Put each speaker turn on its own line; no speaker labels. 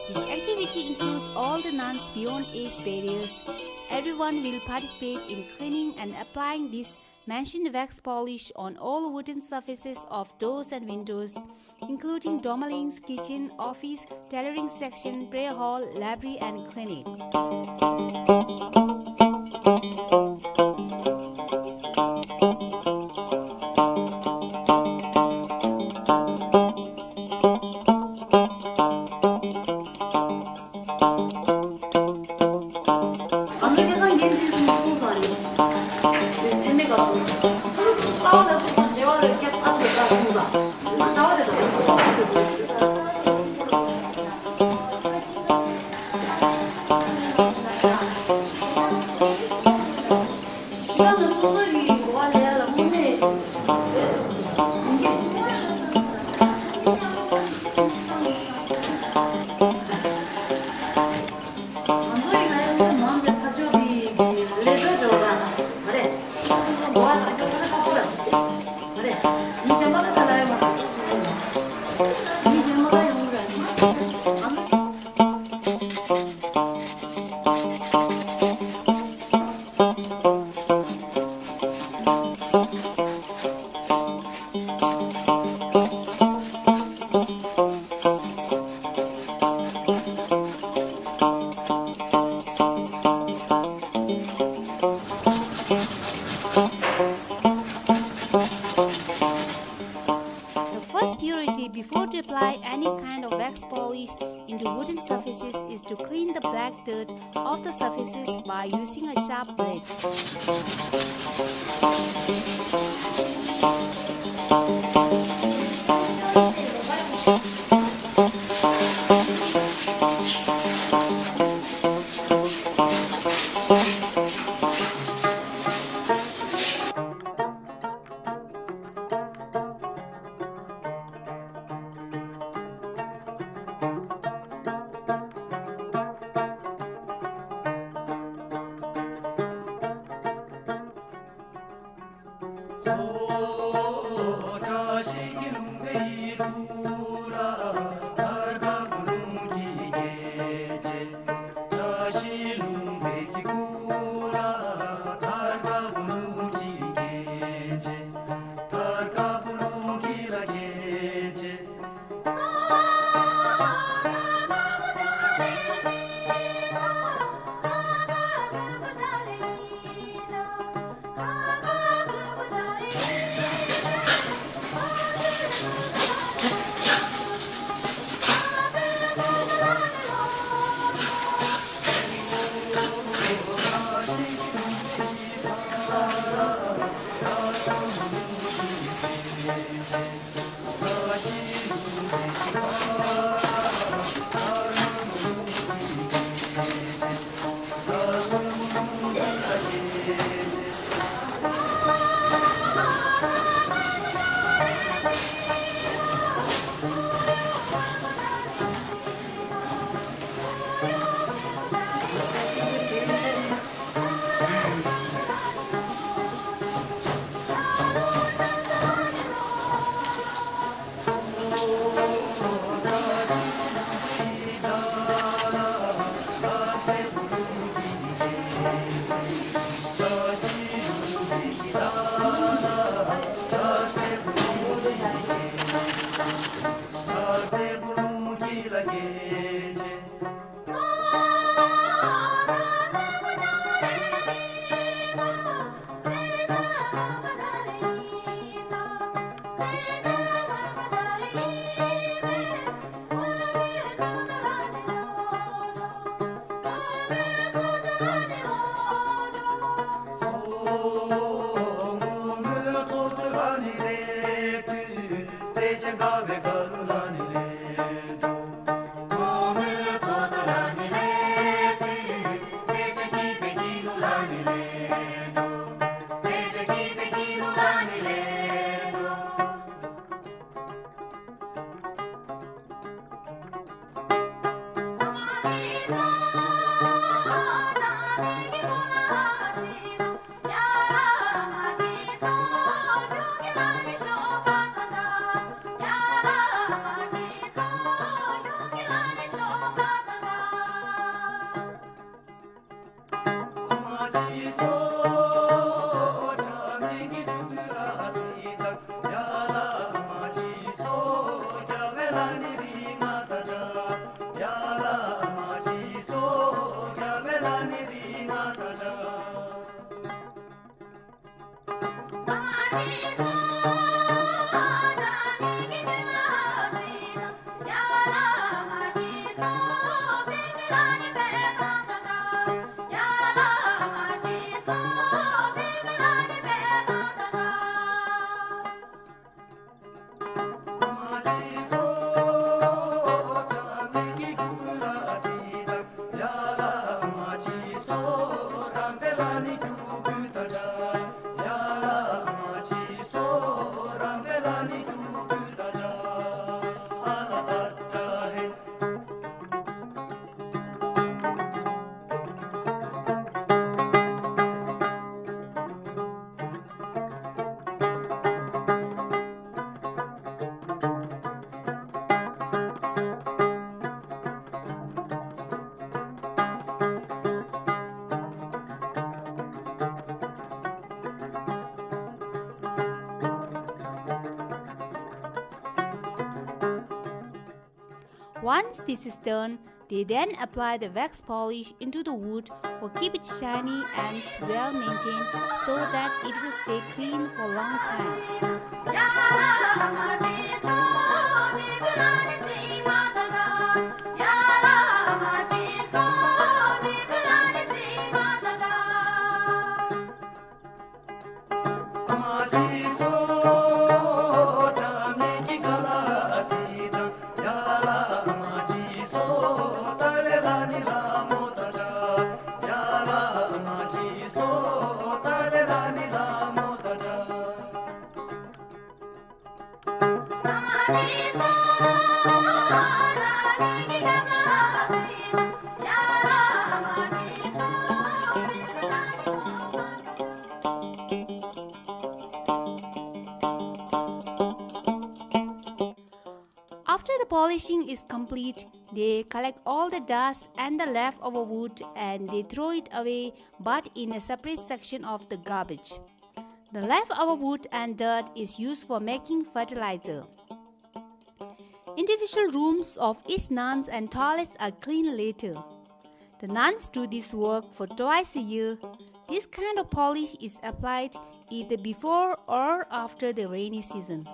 This activity includes all the nuns beyond age barriers. Everyone will participate in cleaning and applying this mentioned wax polish on all wooden surfaces of doors and windows, including Domaling's kitchen, office, tailoring section, prayer hall, library, and clinic. Before to apply any kind of wax polish into wooden surfaces is to clean the black dirt off the surfaces by using a sharp blade.
Seçen kahve kanunani le do.
Once this is done, they then apply the wax polish into the wood for keep it shiny and well maintained so that it will stay clean for a long time. After the polishing is complete, they collect all the dust and the leftover wood and they throw it away, but in a separate section of the garbage. The leftover wood and dirt is used for making fertilizer. Individual rooms of each nuns and toilets are cleaned later. The nuns do this work for twice a year. This kind of polish is applied either before or after the rainy season.